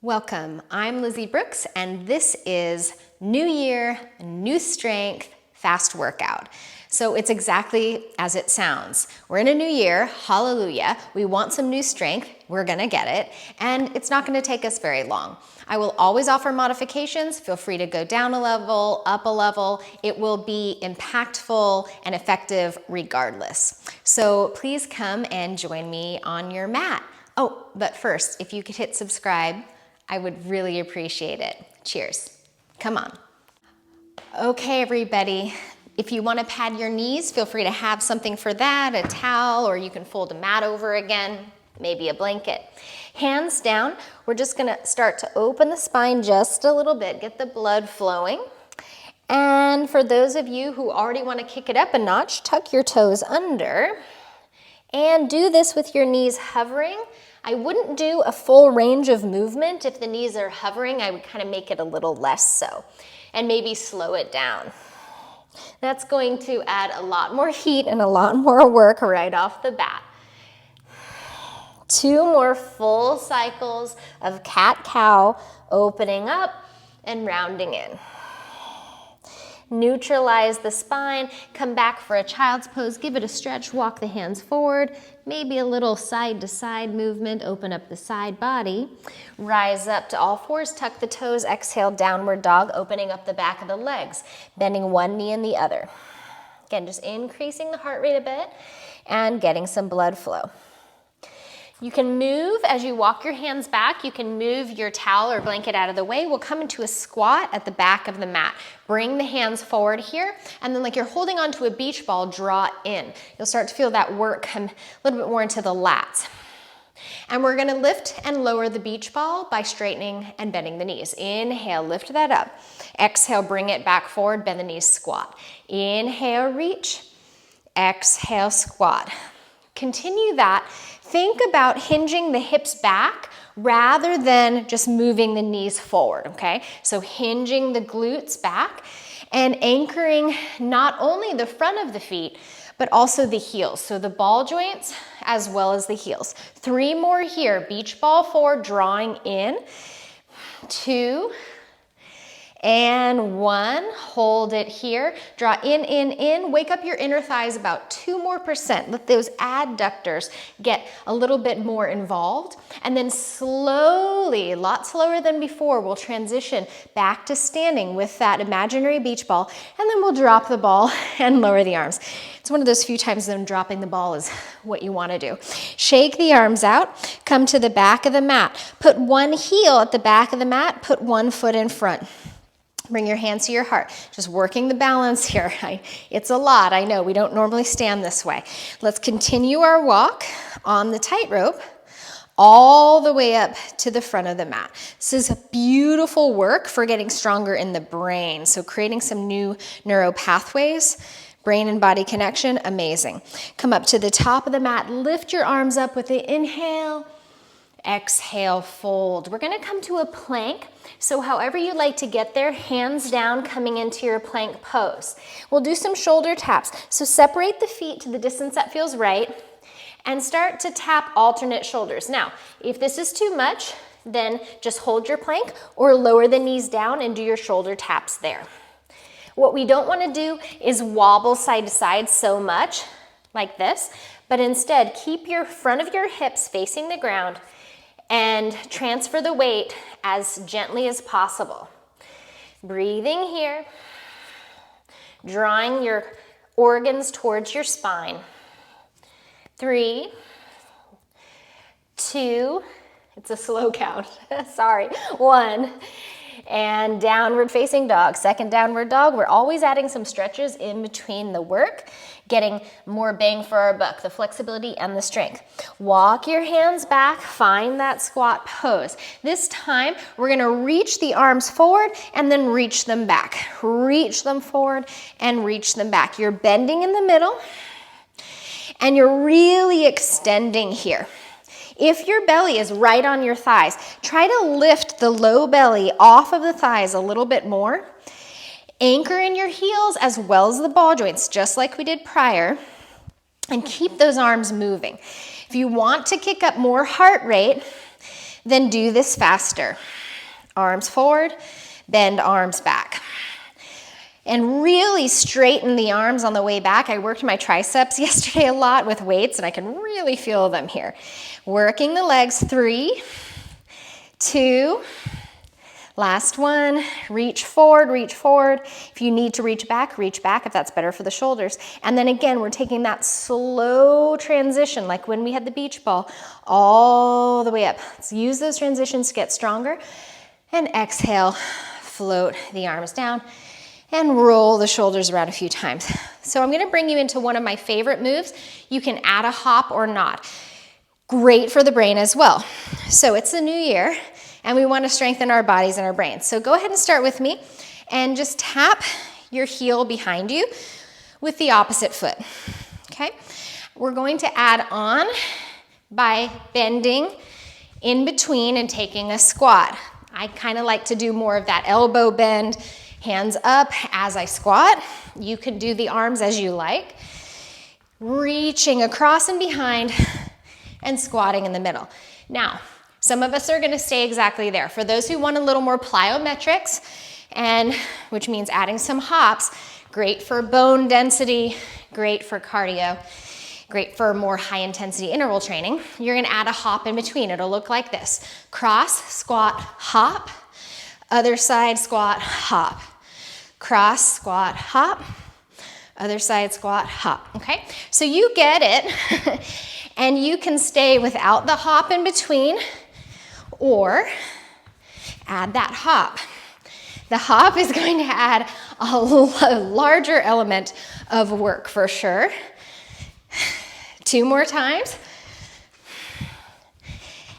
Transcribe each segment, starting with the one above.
Welcome, I'm Lizzie Brooks, and this is New Year, New Strength, Fast Workout. So it's exactly as it sounds. We're in a new year, hallelujah. We want some new strength, we're gonna get it, and it's not gonna take us very long. I will always offer modifications. Feel free to go down a level, up a level. It will be impactful and effective regardless. So please come and join me on your mat. Oh, but first, if you could hit subscribe, I would really appreciate it. Cheers. Come on. Okay, everybody. If you want to pad your knees, feel free to have something for that, a towel, or you can fold a mat over again, maybe a blanket. Hands down, we're just gonna start to open the spine just a little bit, get the blood flowing. And for those of you who already want to kick it up a notch, tuck your toes under and do this with your knees hovering. I wouldn't do a full range of movement. If the knees are hovering, I would kind of make it a little less so, and maybe slow it down. That's going to add a lot more heat and a lot more work right off the bat. 2 more full cycles of cat-cow, opening up and rounding in. Neutralize the spine, come back for a child's pose, give it a stretch, walk the hands forward, maybe a little side to side movement, open up the side body, rise up to all fours, tuck the toes, exhale, downward dog, opening up the back of the legs, bending one knee and the other. Again, just increasing the heart rate a bit and getting some blood flow. You can move as you walk your hands back. You can move your towel or blanket out of the way. We'll come into a squat at the back of the mat. Bring the hands forward here, and then like you're holding onto a beach ball, draw in. You'll start to feel that work come a little bit more into the lats. And we're gonna lift and lower the beach ball by straightening and bending the knees. Inhale, lift that up. Exhale, bring it back forward, bend the knees, squat. Inhale, reach. Exhale, squat. Continue that. Think about hinging the hips back rather than just moving the knees forward, okay? So hinging the glutes back and anchoring not only the front of the feet, but also the heels. So the ball joints as well as the heels. 3 more here. Beach ball forward, drawing in. 2 and 1. Hold it here. Draw in. Wake up your inner thighs about 2% more. Let those adductors get a little bit more involved. And then slowly, a lot slower than before, we'll transition back to standing with that imaginary beach ball. And then we'll drop the ball and lower the arms. It's one of those few times when dropping the ball is what you want to do. Shake the arms out. Come to the back of the mat. Put one heel at the back of the mat. Put one foot in front. Bring your hands to your heart. Just working the balance here. It's a lot, I know. We don't normally stand this way. Let's continue our walk on the tightrope all the way up to the front of the mat. This is beautiful work for getting stronger in the brain. So creating some new neural pathways, brain and body connection, amazing. Come up to the top of the mat. Lift your arms up with the inhale. Exhale, fold. We're gonna come to a plank. So however you like to get there, hands down, coming into your plank pose. We'll do some shoulder taps. So separate the feet to the distance that feels right and start to tap alternate shoulders. Now, if this is too much, then just hold your plank or lower the knees down and do your shoulder taps there. What we don't wanna do is wobble side to side so much like this, but instead keep your front of your hips facing the ground and transfer the weight as gently as possible. Breathing here, drawing your organs towards your spine. 3, 2, it's a slow count, sorry, 1, and downward facing dog. Second downward dog. We're always adding some stretches in between the work, getting more bang for our buck, the flexibility and the strength. Walk your hands back, find that squat pose. This time, we're gonna reach the arms forward and then reach them back. Reach them forward and reach them back. You're bending in the middle and you're really extending here. If your belly is right on your thighs, try to lift the low belly off of the thighs a little bit more. Anchor in your heels as well as the ball joints, just like we did prior, and keep those arms moving. If you want to kick up more heart rate, Then do this faster. Arms forward, bend arms back. And really straighten the arms on the way back. I worked my triceps yesterday a lot with weights, and I can really feel them here. Working the legs, 3, 2, last one. Reach forward, reach forward. If you need to reach back if that's better for the shoulders. And then again, we're taking that slow transition, like when we had the beach ball, all the way up. Let's use those transitions to get stronger. And exhale, float the arms down and roll the shoulders around a few times. So I'm gonna bring you into one of my favorite moves. You can add a hop or not. Great for the brain as well. So it's the new year, and we wanna strengthen our bodies and our brains. So go ahead and start with me, and just tap your heel behind you with the opposite foot, okay? We're going to add on by bending in between and taking a squat. I kind of like to do more of that elbow bend, hands up as I squat. You can do the arms as you like. Reaching across and behind and squatting in the middle. Now, some of us are gonna stay exactly there. For those who want a little more plyometrics, and which means adding some hops, great for bone density, great for cardio, great for more high intensity interval training, you're gonna add a hop in between. It'll look like this. Cross, squat, hop. Other side, squat, hop. Cross, squat, hop. Other side, squat, hop, okay? So you get it, and you can stay without the hop in between, or add that hop. The hop is going to add a larger element of work for sure. 2 more times.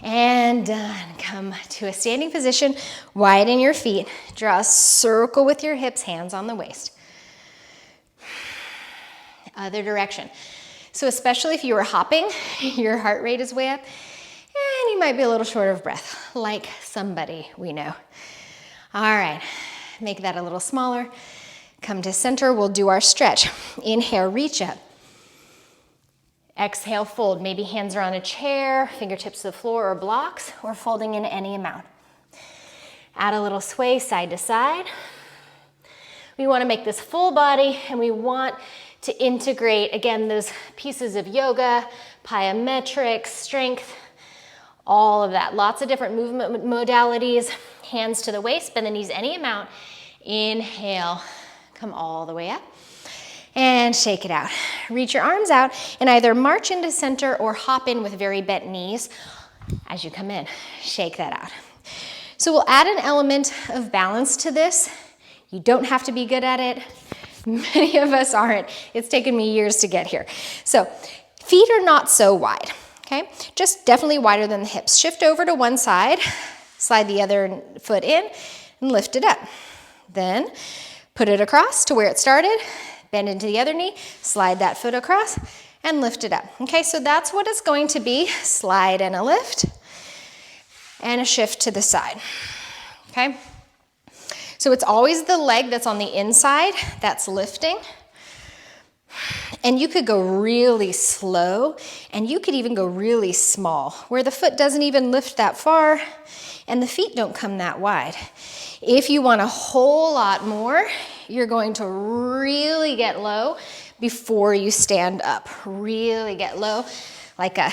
And done. Come to a standing position, widen your feet, draw a circle with your hips, hands on the waist. Other direction. So especially if you were hopping, your heart rate is way up, and you might be a little short of breath, like somebody we know. All right, make that a little smaller. Come to center, we'll do our stretch. Inhale, reach up. Exhale, fold. Maybe hands are on a chair, fingertips to the floor or blocks, or folding in any amount. Add a little sway side to side. We want to make this full body, and we want to integrate, again, those pieces of yoga, plyometrics, strength, all of that. Lots of different movement modalities. Hands to the waist, bend the knees any amount. Inhale, come all the way up. And shake it out. Reach your arms out and either march into center or hop in with very bent knees as you come in. Shake that out. So we'll add an element of balance to this. You don't have to be good at it. Many of us aren't. It's taken me years to get here. So feet are not so wide, okay? Just definitely wider than the hips. Shift over to one side, slide the other foot in, and lift it up. Then put it across to where it started. Bend into the other knee, slide that foot across, and lift it up. Okay, so that's what it's going to be. Slide and a lift, and a shift to the side. Okay? So it's always the leg that's on the inside that's lifting. And you could go really slow, and you could even go really small, where the foot doesn't even lift that far, and the feet don't come that wide. If you want a whole lot more, you're going to really get low before you stand up. Really get low, like a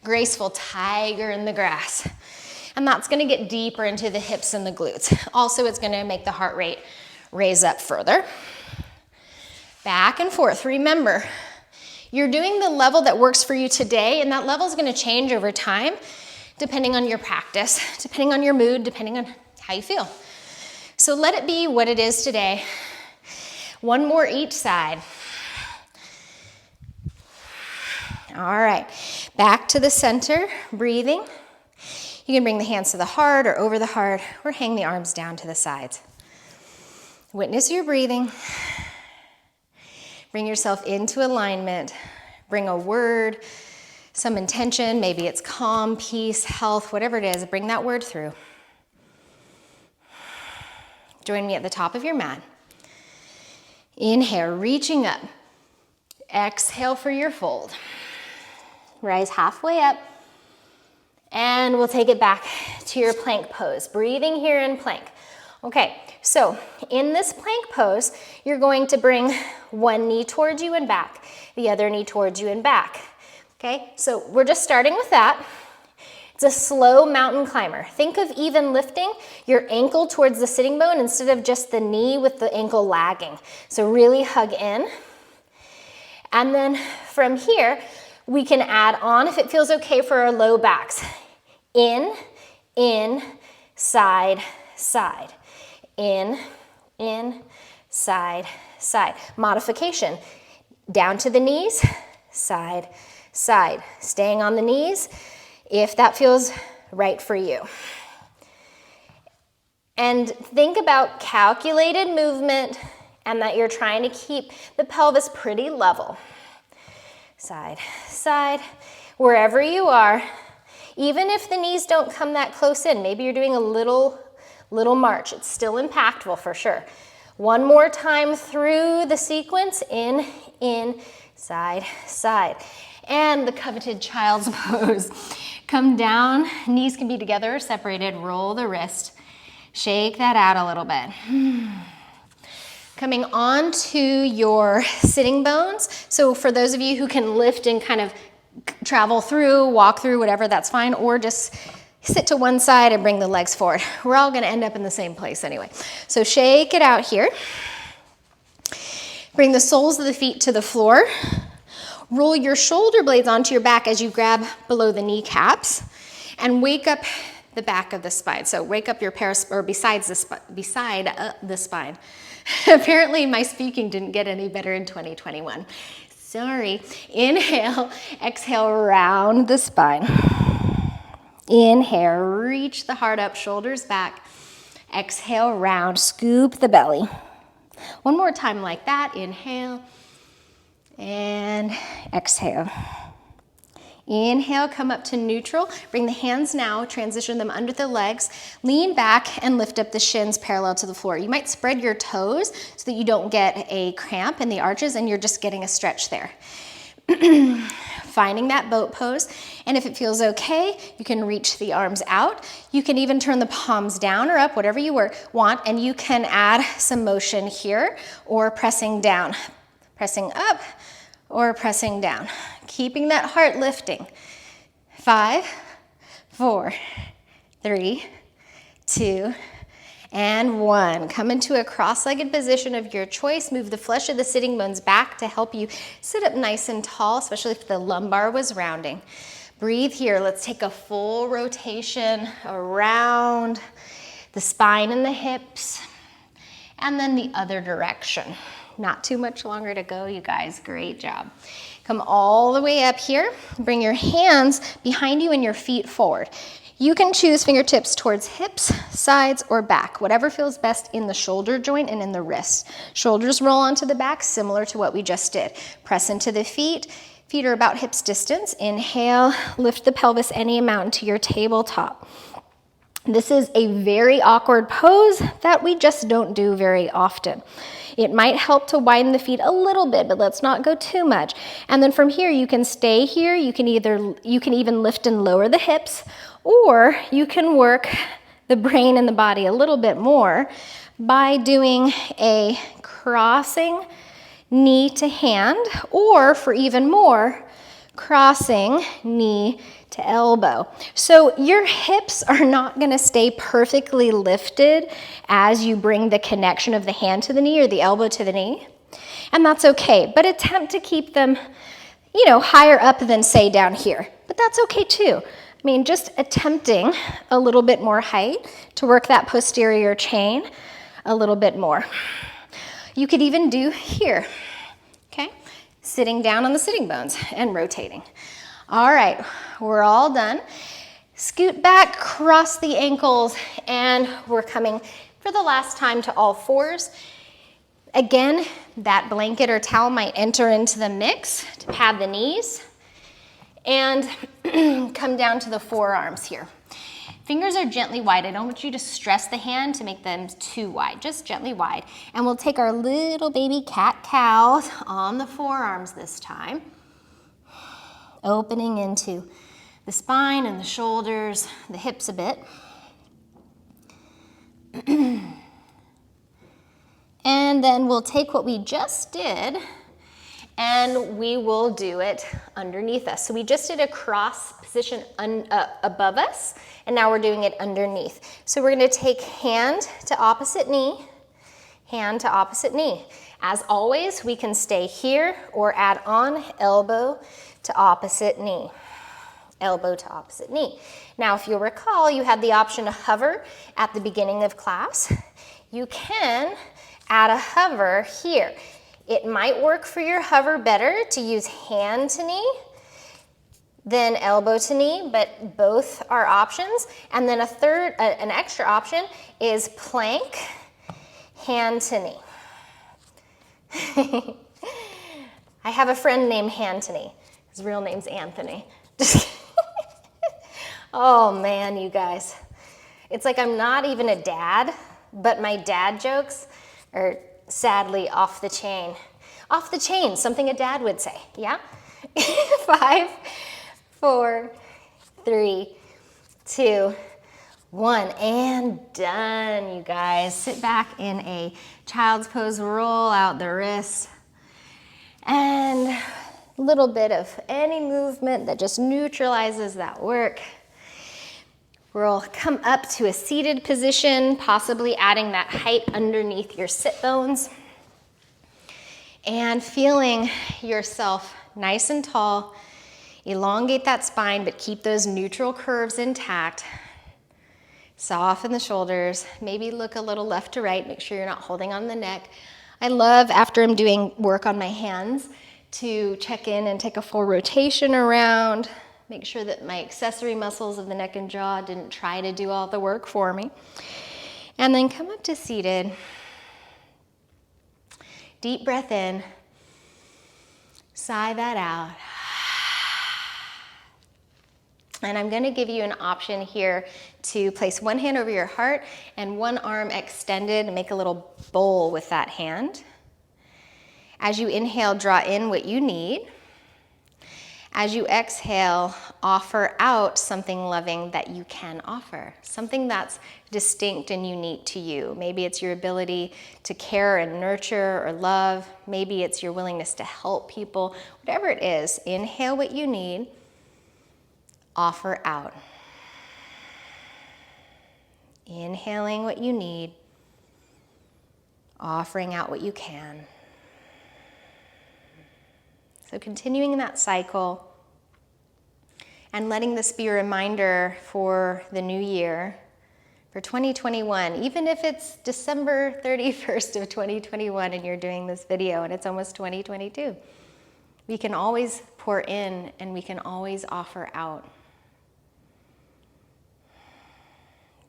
graceful tiger in the grass. And that's gonna get deeper into the hips and the glutes. Also, it's gonna make the heart rate raise up further. Back and forth. Remember, you're doing the level that works for you today, and that level is gonna change over time, depending on your practice, depending on your mood, depending on how you feel. So let it be what it is today. One more each side. All right, back to the center, breathing. You can bring the hands to the heart or over the heart, or hang the arms down to the sides. Witness your breathing. Bring yourself into alignment. Bring a word, some intention, maybe it's calm, peace, health, whatever it is, bring that word through. Join me at the top of your mat. Inhale, reaching up. Exhale for your fold. Rise halfway up. And we'll take it back to your plank pose. Breathing here in plank. Okay, so in this plank pose, you're going to bring one knee towards you and back, the other knee towards you and back. Okay, so we're just starting with that. It's a slow mountain climber. Think of even lifting your ankle towards the sitting bone instead of just the knee with the ankle lagging. So really hug in. And then from here, we can add on, if it feels okay for our low backs. In, side, side. In, side, side. Modification. Down to the knees, side, side. Staying on the knees if that feels right for you. And think about calculated movement and that you're trying to keep the pelvis pretty level. Side, side, wherever you are, even if the knees don't come that close in, maybe you're doing a little march, it's still impactful for sure. One more time through the sequence, in, side, side. And the coveted child's pose. Come down, knees can be together or separated, roll the wrist, shake that out a little bit. Coming onto your sitting bones. So for those of you who can lift and kind of travel through, walk through, whatever, that's fine, or just sit to one side and bring the legs forward. We're all gonna end up in the same place anyway. So shake it out here. Bring the soles of the feet to the floor. Roll your shoulder blades onto your back as you grab below the kneecaps and wake up the back of the spine. So wake up your beside the spine. Apparently my speaking didn't get any better in 2021. Sorry. Inhale, exhale, round the spine. Inhale, reach the heart up, shoulders back. Exhale, round, scoop the belly. One more time like that. Inhale and exhale. Inhale, come up to neutral. Bring the hands now, transition them under the legs. Lean back and lift up the shins parallel to the floor. You might spread your toes so that you don't get a cramp in the arches and you're just getting a stretch there. Finding that boat pose. And if it feels okay, you can reach the arms out. You can even turn the palms down or up, whatever you want, and you can add some motion here or pressing down. Pressing up or pressing down. Keeping that heart lifting. 5, 4, 3, 2, and 1. Come into a cross-legged position of your choice. Move the flesh of the sitting bones back to help you sit up nice and tall, especially if the lumbar was rounding. Breathe here. Let's take a full rotation around the spine and the hips, and then the other direction. Not too much longer to go, you guys. Great job. Come all the way up here. Bring your hands behind you and your feet forward. You can choose fingertips towards hips, sides, or back, whatever feels best in the shoulder joint and in the wrist. Shoulders roll onto the back, similar to what we just did. Press into the feet. Feet are about hips distance. Inhale, lift the pelvis any amount into your tabletop. This is a very awkward pose that we just don't do very often. It might help to widen the feet a little bit, but let's not go too much. And then from here, you can stay here. You can even lift and lower the hips, or you can work the brain and the body a little bit more by doing a crossing knee to hand, or for even more, crossing knee to elbow. So your hips are not going to stay perfectly lifted as you bring the connection of the hand to the knee or the elbow to the knee. And that's okay, but attempt to keep them, higher up than say down here. But that's okay too. I mean, just attempting a little bit more height to work that posterior chain a little bit more. You could even do here, okay? Sitting down on the sitting bones and rotating. All right, we're all done. Scoot back, cross the ankles, and we're coming for the last time to all fours. Again, that blanket or towel might enter into the mix to pad the knees. And come down to the forearms here. Fingers are gently wide. I don't want you to stress the hand to make them too wide, just gently wide. And we'll take our little baby cat-cow on the forearms this time. Opening into the spine and the shoulders, the hips a bit. And then we'll take what we just did and we will do it underneath us. So we just did a cross position above us, and now we're doing it underneath. So we're gonna take hand to opposite knee, hand to opposite knee. As always, we can stay here or add on elbow to opposite knee. Elbow to opposite knee. Now, if you'll recall, you had the option to hover at the beginning of class. You can add a hover here. It might work for your hover better to use hand to knee than elbow to knee, but both are options. And then an extra option is plank, hand to knee. I have a friend named Antony. His real name's Anthony. Oh man, you guys. It's like I'm not even a dad, but my dad jokes are sadly off the chain. Off the chain, something a dad would say, yeah? 5, 4, 3, 2, 1, and done, you guys. Sit back in a child's pose, roll out the wrists, and a little bit of any movement that just neutralizes that work. We'll come up to a seated position, possibly adding that height underneath your sit bones, and feeling yourself nice and tall. Elongate that spine, but keep those neutral curves intact. Soften the shoulders, maybe look a little left to right, make sure you're not holding on the neck. I love, after I'm doing work on my hands, to check in and take a full rotation around, make sure that my accessory muscles of the neck and jaw didn't try to do all the work for me. And then come up to seated. Deep breath in, sigh that out. And I'm gonna give you an option here to place one hand over your heart and one arm extended and make a little bowl with that hand. As you inhale, draw in what you need. As you exhale, offer out something loving that you can offer, something that's distinct and unique to you. Maybe it's your ability to care and nurture or love. Maybe it's your willingness to help people. Whatever it is, inhale what you need. Offer out. Inhaling what you need, offering out what you can. So continuing that cycle and letting this be a reminder for the new year, for 2021, even if it's December 31st of 2021 and you're doing this video and it's almost 2022, we can always pour in and we can always offer out.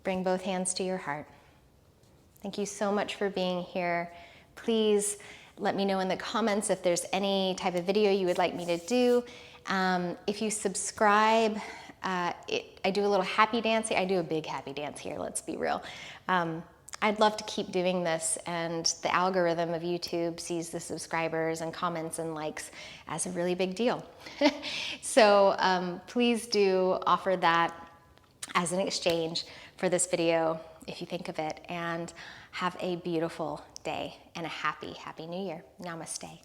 Bring both hands to your heart. Thank you so much for being here. Please let me know in the comments if there's any type of video you would like me to do. If you subscribe, I do a little happy dance. I do a big happy dance here, let's be real. I'd love to keep doing this, and the algorithm of YouTube sees the subscribers and comments and likes as a really big deal. So please do offer that as an exchange for this video, if you think of it, and have a beautiful day and a happy, happy new year. Namaste.